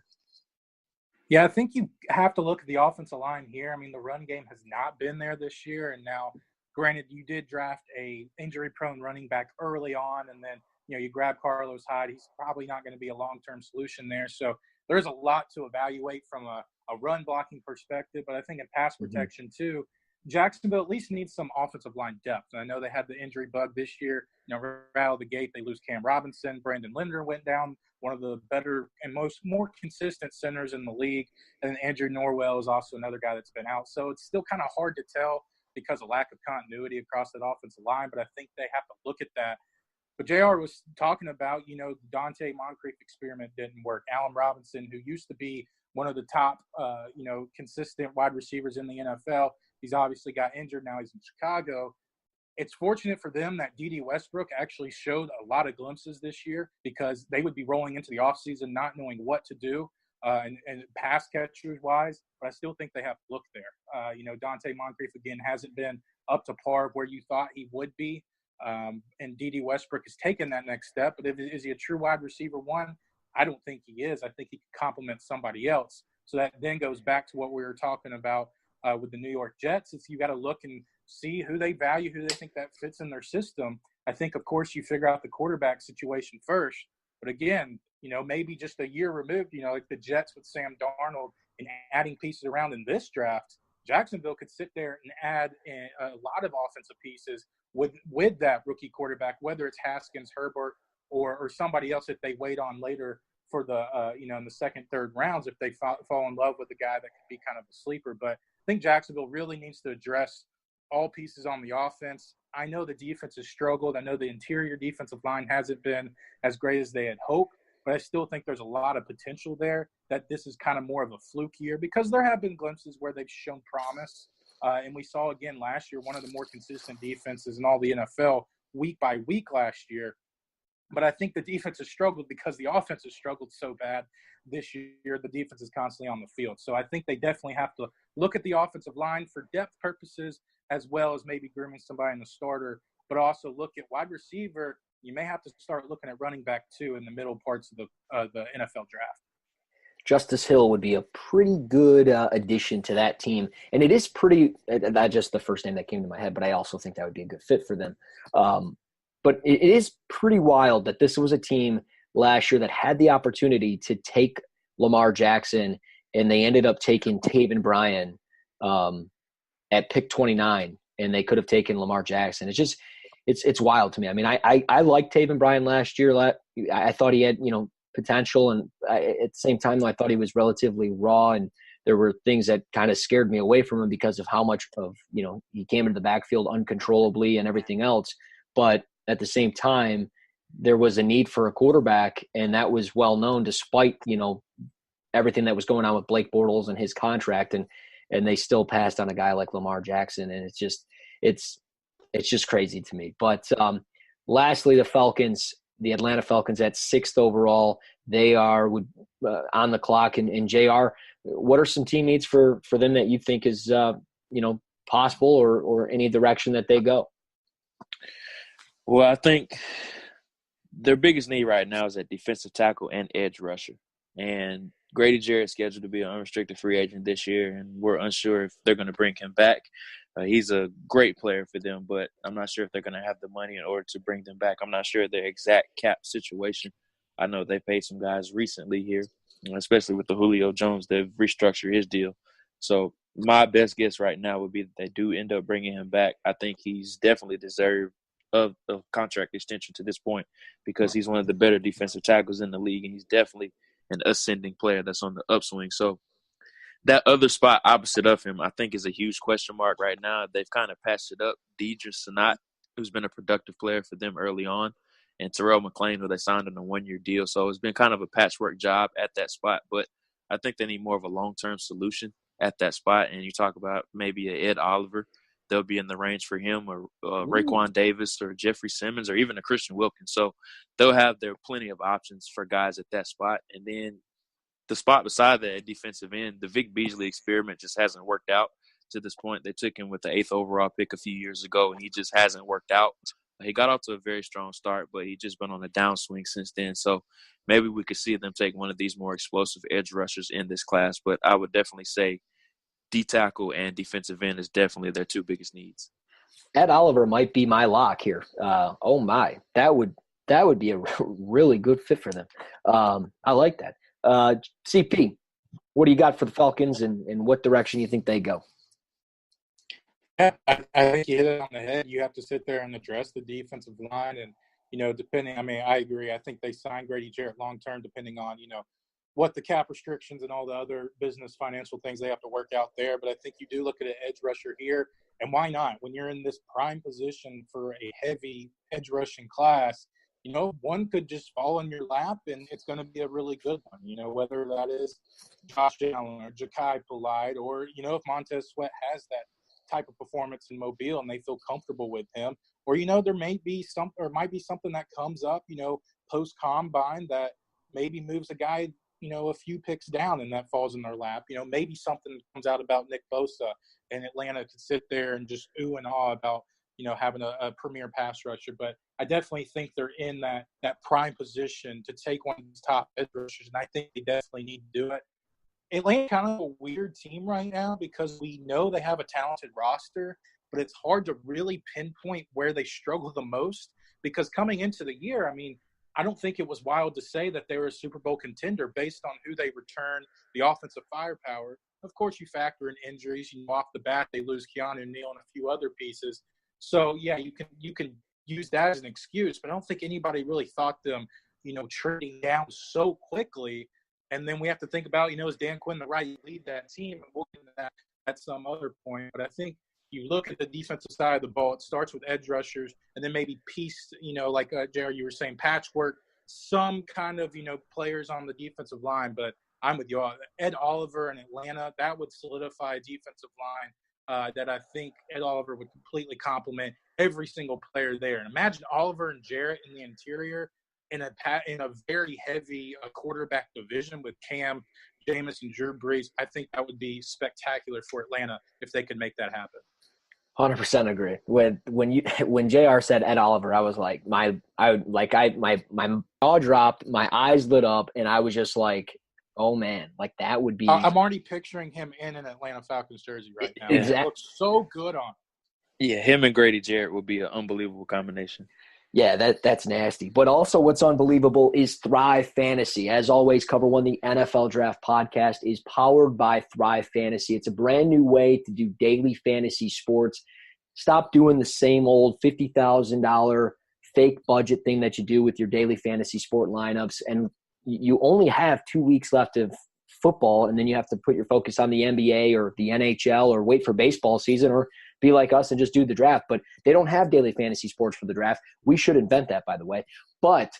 Speaker 3: Yeah, I think you have to look at the offensive line here. I mean, the run game has not been there this year. And now, granted, you did draft a injury-prone running back early on, and then, you grab Carlos Hyde. He's probably not going to be a long-term solution there. So there's a lot to evaluate from a run-blocking perspective. But I think in pass protection, too, Jacksonville at least needs some offensive line depth. And I know they had the injury bug this year. Right out of the gate, they lose Cam Robinson. Brandon Linder went down, one of the better and more consistent centers in the league. And Andrew Norwell is also another guy that's been out. So it's still kind of hard to tell because of lack of continuity across that offensive line. But I think they have to look at that. But JR was talking about, the Dante Moncrief experiment didn't work. Allen Robinson, who used to be one of the top, consistent wide receivers in the NFL, he's obviously got injured. Now he's in Chicago. It's fortunate for them that D.D. Westbrook actually showed a lot of glimpses this year, because they would be rolling into the offseason not knowing what to do and pass catchers-wise. But I still think they have to look there. Dante Moncrief, again, hasn't been up to par of where you thought he would be. And D.D. Westbrook has taken that next step. But is he a true wide receiver 1? I don't think he is. I think he can complement somebody else. So that then goes back to what we were talking about with the New York Jets. Is you got to look and see who they value, who they think that fits in their system. I think, of course, you figure out the quarterback situation first. But again, maybe just a year removed, like the Jets with Sam Darnold and adding pieces around in this draft, Jacksonville could sit there and add a lot of offensive pieces with that rookie quarterback, whether it's Haskins, Herbert, or somebody else if they wait on later for the in the second, third rounds, if they fall in love with a guy that could be kind of a sleeper. But I think Jacksonville really needs to address all pieces on the offense. I know the defense has struggled. I know the interior defensive line hasn't been as great as they had hoped, but I still think there's a lot of potential there, that this is kind of more of a fluke year, because there have been glimpses where they've shown promise. And we saw again last year, one of the more consistent defenses in all the NFL week by week last year. But I think the defense has struggled because the offense has struggled so bad this year. The defense is constantly on the field. So I think they definitely have to look at the offensive line for depth purposes, as well as maybe grooming somebody in the starter, but also look at wide receiver. You may have to start looking at running back too in the middle parts of the NFL draft.
Speaker 2: Justice Hill would be a pretty good addition to that team. And it is pretty – that's just the first name that came to my head, but I also think that would be a good fit for them. But it is pretty wild that this was a team last year that had the opportunity to take Lamar Jackson, and they ended up taking Taven Bryan at pick 29, and they could have taken Lamar Jackson. It's just it's wild to me. I mean, I liked Taven Bryan last year. I thought he had, potential, and at the same time, I thought he was relatively raw, and there were things that kind of scared me away from him because of how much of, he came into the backfield uncontrollably and everything else. But at the same time, there was a need for a quarterback, and that was well known despite, everything that was going on with Blake Bortles and his contract, and they still passed on a guy like Lamar Jackson. And it's just crazy to me. But Lastly, the Falcons, the Atlanta Falcons at 6th overall. They are on the clock. And JR, what are some team needs for them that you think is, possible or any direction that they go?
Speaker 5: Well, I think their biggest need right now is at defensive tackle and edge rusher. And Grady Jarrett's scheduled to be an unrestricted free agent this year, and we're unsure if they're going to bring him back. He's a great player for them, but I'm not sure if they're going to have the money in order to bring them back. I'm not sure their exact cap situation. I know they paid some guys recently here, especially with the Julio Jones. They've restructured his deal. So my best guess right now would be that they do end up bringing him back. I think he's definitely deserved of a contract extension to this point because he's one of the better defensive tackles in the league, and he's definitely an ascending player that's on the upswing. So that other spot opposite of him, I think, is a huge question mark right now. They've kind of patched it up. Deidre Sanat, who's been a productive player for them early on, and Terrell McClain, who they signed on a one-year deal. So it's been kind of a patchwork job at that spot, but I think they need more of a long-term solution at that spot. And you talk about maybe a Ed Oliver. They'll be in the range for him, or Raekwon Davis, or Jeffrey Simmons, or even a Christian Wilkins. So they'll have plenty of options for guys at that spot. And then the spot beside that at defensive end, the Vic Beasley experiment just hasn't worked out to this point. They took him with the 8th overall pick a few years ago, and he just hasn't worked out. He got off to a very strong start, but he's just been on a downswing since then. So maybe we could see them take one of these more explosive edge rushers in this class. But I would definitely say D-tackle and defensive end is definitely their two biggest needs.
Speaker 2: Ed Oliver might be my lock here. Oh my, that would be a really good fit for them. I like that. CP, what do you got for the Falcons, and what direction you think they go?
Speaker 3: Yeah, I think you hit it on the head. You have to sit there and address the defensive line, and I agree. I think they signed Grady Jarrett long term, depending on what the cap restrictions and all the other business financial things they have to work out there. But I think you do look at an edge rusher here, and why not? When you're in this prime position for a heavy edge rushing class, one could just fall in your lap, and it's going to be a really good one. Whether that is Josh Allen or Ja'Kai Polite, or if Montez Sweat has that type of performance in Mobile and they feel comfortable with him, or there might be something that comes up, post combine that maybe moves a guy, a few picks down, and that falls in their lap. Maybe something comes out about Nick Bosa, and Atlanta could sit there and just ooh and ah about having a premier pass rusher. But I definitely think they're in that prime position to take one of these top edge rushers, and I think they definitely need to do it. Atlanta's kind of a weird team right now because we know they have a talented roster, but it's hard to really pinpoint where they struggle the most because coming into the year, I don't think it was wild to say that they were a Super Bowl contender based on who they returned, the offensive firepower. Of course, you factor in injuries. Off the bat, they lose Keanu Neal and a few other pieces. So, yeah, you can use that as an excuse, but I don't think anybody really thought them, trading down so quickly. And then we have to think about, is Dan Quinn the right lead that team? And we'll get into that at some other point. But I think you look at the defensive side of the ball, it starts with edge rushers and then maybe piece, like Jared, you were saying, patchwork, some kind of, players on the defensive line. But I'm with you. Ed Oliver in Atlanta, that would solidify a defensive line that I think Ed Oliver would completely complement every single player there. And imagine Oliver and Jarrett in the interior in a very heavy quarterback division with Cam, Jameis, and Drew Brees. I think that would be spectacular for Atlanta if they could make that happen.
Speaker 2: 100% agree. When JR said Ed Oliver, I was like, my jaw dropped, my eyes lit up, and I was just like, oh man, like that would be.
Speaker 3: I'm already picturing him in an Atlanta Falcons jersey right now.
Speaker 2: Exactly.
Speaker 3: It looks so good on him.
Speaker 5: Yeah, him and Grady Jarrett would be an unbelievable combination.
Speaker 2: Yeah, that's nasty. But also what's unbelievable is Thrive Fantasy. As always, Cover One, the NFL Draft Podcast, is powered by Thrive Fantasy. It's a brand new way to do daily fantasy sports. Stop doing the same old $50,000 fake budget thing that you do with your daily fantasy sport lineups. And you only have 2 weeks left of football, and then you have to put your focus on the NBA or the NHL or wait for baseball season or be like us and just do the draft. But they don't have daily fantasy sports for the draft. We should invent that, by the way. But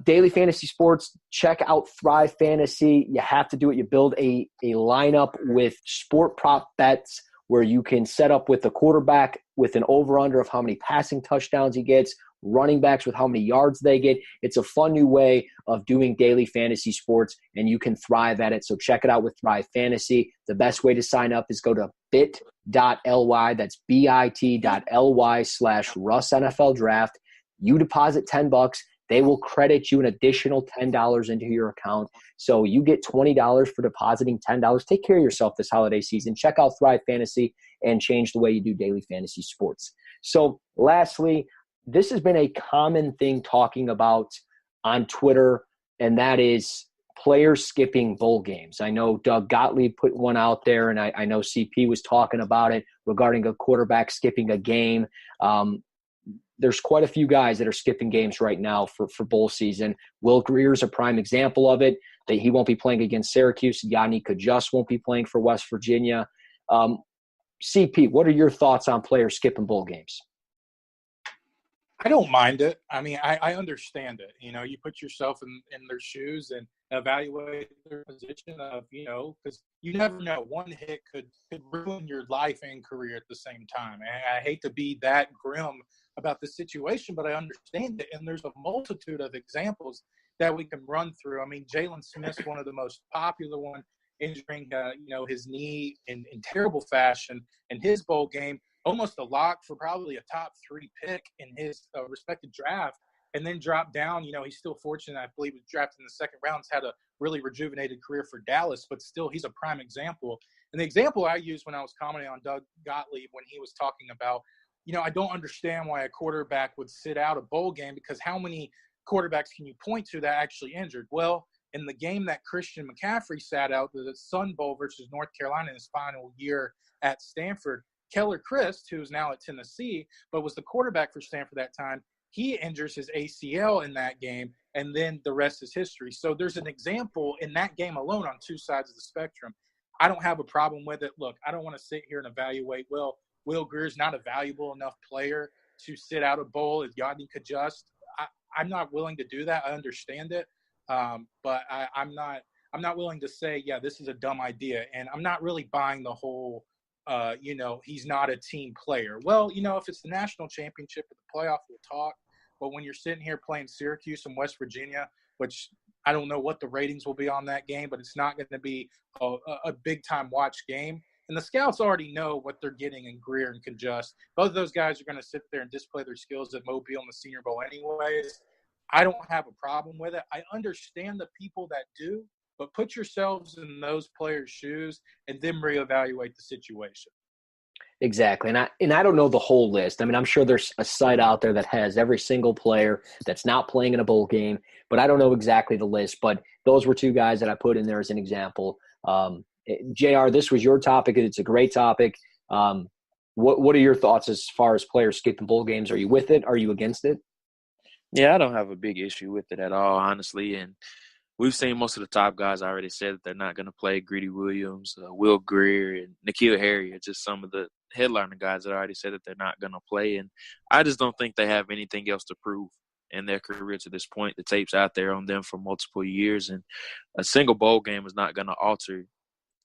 Speaker 2: daily fantasy sports, check out Thrive Fantasy. You have to do it. You build a lineup with sport prop bets where you can set up with a quarterback with an over-under of how many passing touchdowns he gets, running backs with how many yards they get. It's a fun new way of doing daily fantasy sports, and you can thrive at it. So check it out with Thrive Fantasy. The best way to sign up is go to bit.ly. That's bit.ly/Russ NFL Draft. You deposit $10. They will credit you an additional $10 into your account. So you get $20 for depositing $10. Take care of yourself this holiday season. Check out Thrive Fantasy and change the way you do daily fantasy sports. So lastly, this has been a common thing talking about on Twitter, and that is players skipping bowl games. I know Doug Gottlieb put one out there, and I know CP was talking about it regarding a quarterback skipping a game. There's quite a few guys that are skipping games right now for bowl season. Will Greer's a prime example of it, that he won't be playing against Syracuse. Yannick Kajus won't be playing for West Virginia. CP, what are your thoughts on players skipping bowl games?
Speaker 3: I don't mind it. I mean, I understand it. You know, you put yourself in their shoes and evaluate their position of, you know, because you never know. One hit could ruin your life and career at the same time. And I hate to be that grim about the situation, but I understand it. And there's a multitude of examples that we can run through. I mean, Jalen Smith's one of the most popular one, injuring, his knee in terrible fashion in his bowl game, almost a lock for probably a top 3 pick in his respected draft, and then dropped down. You know, he's still fortunate. I believe he was drafted in the second round. He's had a really rejuvenated career for Dallas, but still he's a prime example. And the example I used when I was commenting on Doug Gottlieb when he was talking about, you know, I don't understand why a quarterback would sit out a bowl game, because how many quarterbacks can you point to that actually injured? Well, in the game that Christian McCaffrey sat out, the Sun Bowl versus North Carolina in his final year at Stanford, Keller Christ, who's now at Tennessee, but was the quarterback for Stanford that time, he injures his ACL in that game, and then the rest is history. So there's an example in that game alone on two sides of the spectrum. I don't have a problem with it. Look, I don't want to sit here and evaluate, well, Will Greer's not a valuable enough player to sit out a bowl if Yannick Kajus. I'm not willing to do that. I understand it. But I'm not willing to say, yeah, this is a dumb idea. And I'm not really buying the whole, he's not a team player. Well, you know, if it's the national championship or the playoff, we'll talk. But when you're sitting here playing Syracuse and West Virginia, which I don't know what the ratings will be on that game, but it's not going to be a big-time watch game. And the scouts already know what they're getting in Greer and Kajus. Both of those guys are going to sit there and display their skills at Mobile in the Senior Bowl anyways. I don't have a problem with it. I understand the people that do, but put yourselves in those players' shoes and then reevaluate the situation.
Speaker 2: Exactly. And I don't know the whole list. I mean, I'm sure there's a site out there that has every single player that's not playing in a bowl game, but I don't know exactly the list. But those were two guys that I put in there as an example. JR, this was your topic, and it's a great topic. What are your thoughts as far as players skipping bowl games? Are you with it? Are you against it?
Speaker 5: Yeah, I don't have a big issue with it at all, honestly. And we've seen most of the top guys already said that they're not going to play. Greedy Williams, Will Greer, and N'Keal Harry are just some of the headliner guys that already said that they're not going to play. And I just don't think they have anything else to prove in their career to this point. The tape's out there on them for multiple years, and a single bowl game is not going to alter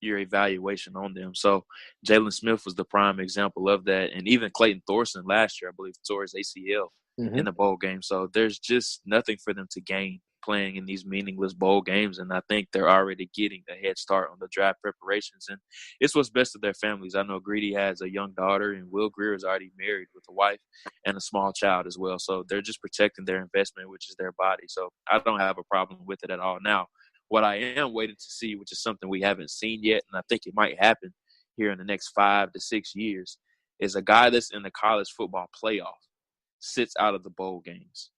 Speaker 5: your evaluation on them. So Jalen Smith was the prime example of that. And even Clayton Thorson last year, I believe, tore his ACL in the bowl game. So there's just nothing for them to gain playing in these meaningless bowl games. And I think they're already getting a head start on the draft preparations. And it's what's best of their families. I know Greedy has a young daughter, and Will Greer is already married with a wife and a small child as well. So they're just protecting their investment, which is their body. So I don't have a problem with it at all. Now, what I am waiting to see, which is something we haven't seen yet, and I think it might happen here in the next 5 to 6 years, is a guy that's in the college football playoff sits out of the bowl games,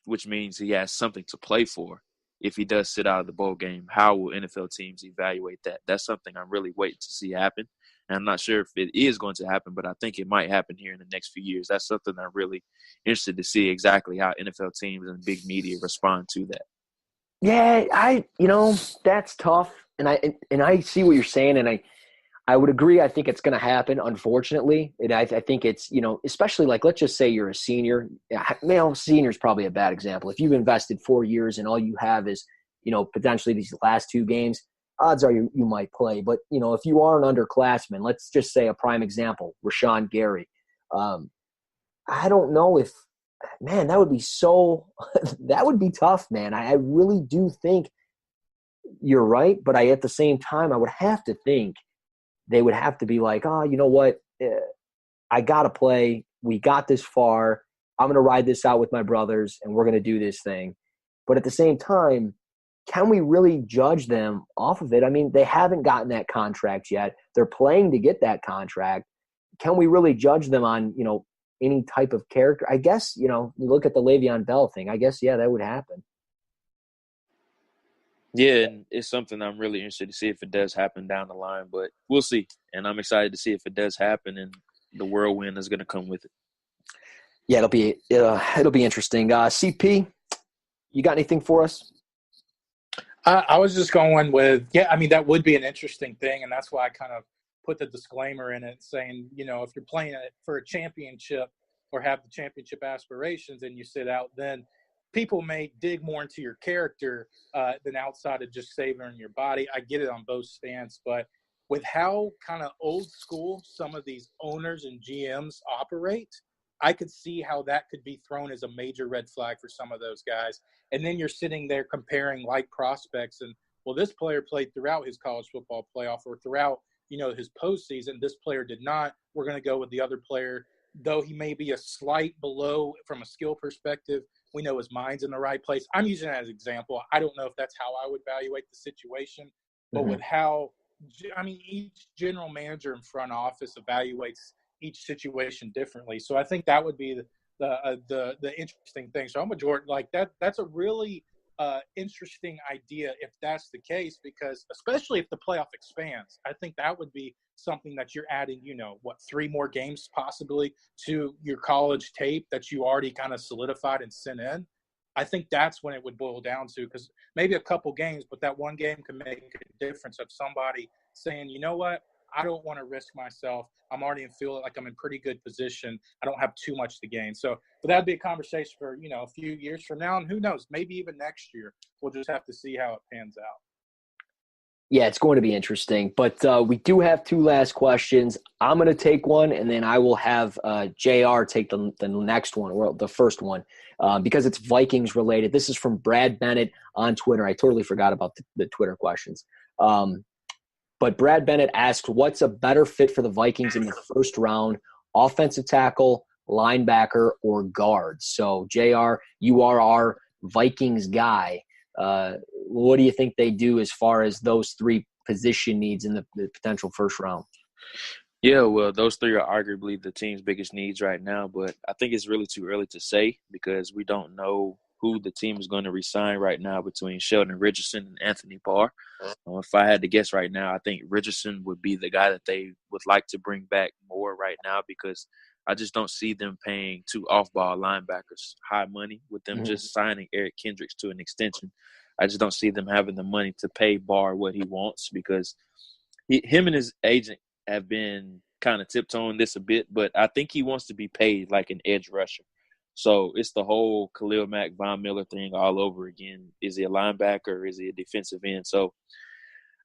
Speaker 5: which means he has something to play for. If he does sit out of the bowl game, how will NFL teams evaluate that? That's something I'm really waiting to see happen. And I'm not sure if it is going to happen, but I think it might happen here in the next few years. That's something I'm really interested to see exactly how NFL teams and big media respond to that.
Speaker 2: Yeah, that's tough. And I see what you're saying, and I would agree. I think it's going to happen, unfortunately. And I think it's, especially like, let's just say you're a senior. Senior's probably a bad example. If you've invested 4 years and all you have is, potentially these last 2 games, odds are you might play. But, if you are an underclassman, let's just say a prime example, Rashawn Gary. I don't know if man, that would be so – that would be tough, man. I really do think you're right, but at the same time, I would have to think they would have to be like, oh, you know what? I got to play. We got this far. I'm going to ride this out with my brothers, and we're going to do this thing. But at the same time, can we really judge them off of it? I mean, they haven't gotten that contract yet. They're playing to get that contract. Can we really judge them on, any type of character? I guess, you look at the Le'Veon Bell thing. I guess, yeah, that would happen.
Speaker 5: Yeah, and it's something I'm really interested to see if it does happen down the line, but we'll see. And I'm excited to see if it does happen and the whirlwind is going to come with it.
Speaker 2: Yeah, it'll be interesting. CP, you got anything for us?
Speaker 3: I was just going with, that would be an interesting thing, and that's why I kind of put the disclaimer in it saying, if you're playing it for a championship or have the championship aspirations and you sit out, then people may dig more into your character than outside of just savoring your body. I get it on both stance, but with how kind of old school some of these owners and GMs operate, I could see how that could be thrown as a major red flag for some of those guys. And then you're sitting there comparing like prospects and, well, this player played throughout his college football playoff or throughout, his postseason. This player did not. We're going to go with the other player, though he may be a slight below from a skill perspective. We know his mind's in the right place. I'm using it as an example. I don't know if that's how I would evaluate the situation, but with how, each general manager and front office evaluates each situation differently. So I think that would be the interesting thing. So I'm a Jordan, like that's a really interesting idea if that's the case, because especially if the playoff expands, I think that would be something that you're adding, 3 more games possibly to your college tape that you already kind of solidified and sent in. I think that's when it would boil down to, because maybe a couple games, but that one game can make a difference of somebody saying, you know what, I don't want to risk myself. I'm already feel like I'm in pretty good position. I don't have too much to gain. So, but that'd be a conversation for, a few years from now. And who knows, maybe even next year. We'll just have to see how it pans out.
Speaker 2: Yeah, it's going to be interesting. But we do have 2 last questions. I'm going to take one, and then I will have JR take the next one, or the first one, because it's Vikings related. This is from Brad Bennett on Twitter. I totally forgot about the Twitter questions. But Brad Bennett asked, what's a better fit for the Vikings in the first round, offensive tackle, linebacker, or guard? So, JR, you are our Vikings guy. What do you think they do as far as those 3 position needs in the potential first round?
Speaker 5: Yeah, well, those 3 are arguably the team's biggest needs right now, but I think it's really too early to say because we don't know who the team is going to re-sign right now between Sheldon Richardson and Anthony Barr. If I had to guess right now, I think Richardson would be the guy that they would like to bring back more right now because I just don't see them paying 2 off-ball linebackers high money with them just signing Eric Kendricks to an extension. I just don't see them having the money to pay Barr what he wants because him and his agent have been kind of tiptoeing this a bit, but I think he wants to be paid like an edge rusher. So it's the whole Khalil Mack, Von Miller thing all over again. Is he a linebacker or is he a defensive end? So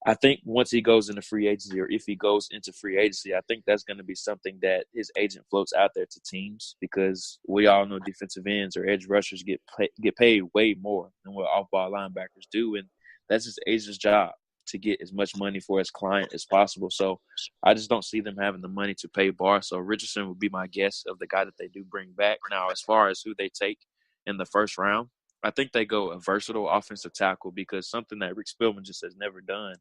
Speaker 5: I think once he goes into free agency or if he goes into free agency, I think that's going to be something that his agent floats out there to teams because we all know defensive ends or edge rushers get paid way more than what off-ball linebackers do, and that's his agent's job to get as much money for his client as possible. So I just don't see them having the money to pay Barr. So Richardson would be my guess of the guy that they do bring back. Now, as far as who they take in the first round, I think they go a versatile offensive tackle because something that Rick Spielman just has never done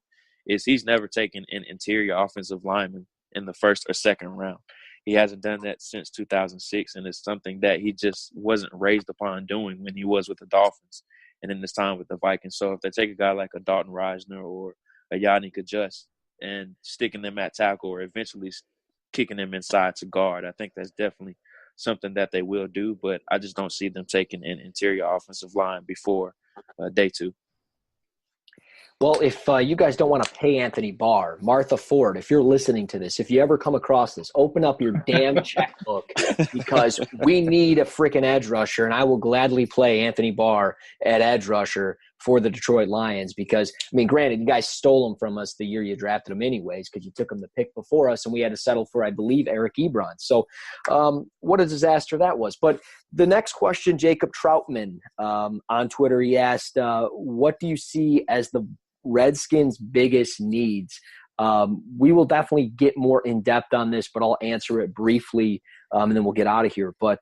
Speaker 5: is he's never taken an interior offensive lineman in the first or second round. He hasn't done that since 2006, and it's something that he just wasn't raised upon doing when he was with the Dolphins and in this time with the Vikings. So if they take a guy like a Dalton Risner or a Yannick Adjust and sticking them at tackle or eventually kicking them inside to guard, I think that's definitely something that they will do, but I just don't see them taking an interior offensive line before day 2.
Speaker 2: Well, if you guys don't want to pay Anthony Barr, Martha Ford, if you're listening to this, if you ever come across this, open up your damn checkbook because we need a freaking edge rusher, and I will gladly play Anthony Barr at edge rusher for the Detroit Lions because, I mean, granted, you guys stole him from us the year you drafted him anyways because you took him the pick before us and we had to settle for, I believe, Eric Ebron. So what a disaster that was. But the next question, Jacob Troutman on Twitter, he asked, what do you see as the Redskins' biggest needs? We will definitely get more in-depth on this, but I'll answer it briefly and then we'll get out of here. But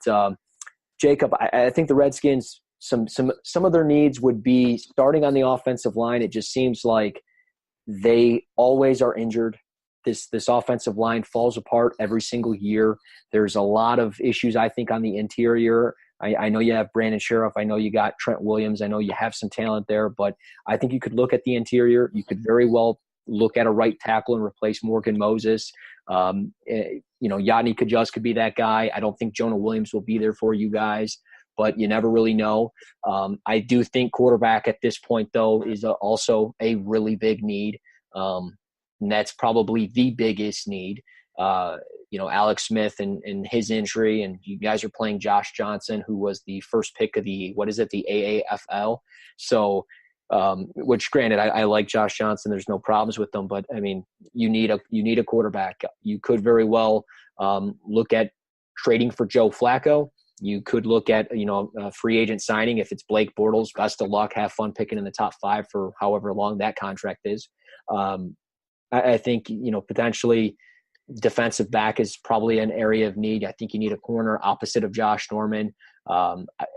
Speaker 2: Jacob, I think the Redskins, some of their needs would be starting on the offensive line. It just seems like they always are injured. This offensive line falls apart every single year. There's a lot of issues, I think, on the interior. I know you have Brandon Sheriff. I know you got Trent Williams. I know you have some talent there, but I think you could look at the interior. You could very well look at a right tackle and replace Morgan Moses. Yadni Kajus could be that guy. I don't think Jonah Williams will be there for you guys, but you never really know. I do think quarterback at this point, though, is also a really big need. And that's probably the biggest need. Alex Smith and his injury, and you guys are playing Josh Johnson, who was the first pick of the AAFL. So, which granted, I like Josh Johnson. There's no problems with them, but I mean, you need a quarterback. You could very well look at trading for Joe Flacco. You could look at, a free agent signing. If it's Blake Bortles, best of luck. Have fun picking in the top 5 for however long that contract is. I think, potentially defensive back is probably an area of need. I think you need a corner opposite of Josh Norman.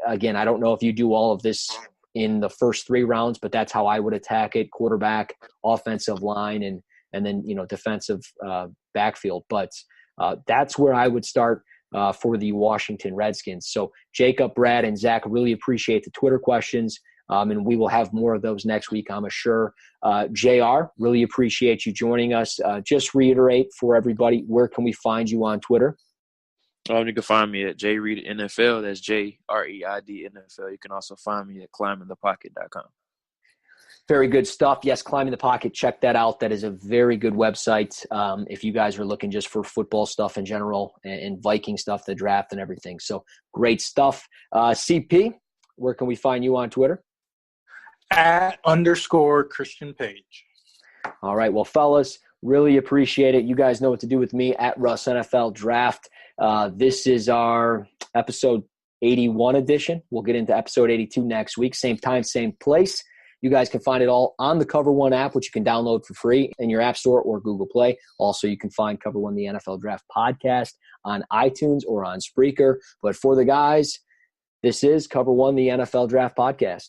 Speaker 2: Again, I don't know if you do all of this in the first 3 rounds, but that's how I would attack it: quarterback, offensive line, and then defensive backfield. But that's where I would start for the Washington Redskins. So Jacob, Brad, and Zach, really appreciate the Twitter questions, and we will have more of those next week, I'm sure. JR, really appreciate you joining us. Just reiterate for everybody, where can we find you on Twitter?
Speaker 5: You can find me at JReid NFL. That's JREID NFL. You can also find me at climbingthepocket.com.
Speaker 2: Very good stuff. Yes, Climbing the Pocket. Check that out. That is a very good website if you guys are looking just for football stuff in general and Viking stuff, the draft and everything. So great stuff. CP, where can we find you on Twitter?
Speaker 3: @_Christian Page.
Speaker 2: All right. Well, fellas, really appreciate it. You guys know what to do with me at Russ NFL Draft. This is our episode 81 edition. We'll get into episode 82 next week. Same time, same place. You guys can find it all on the Cover One app, which you can download for free in your App Store or Google Play. Also, you can find Cover One, the NFL Draft podcast on iTunes or on Spreaker. But for the guys, this is Cover One, the NFL Draft podcast.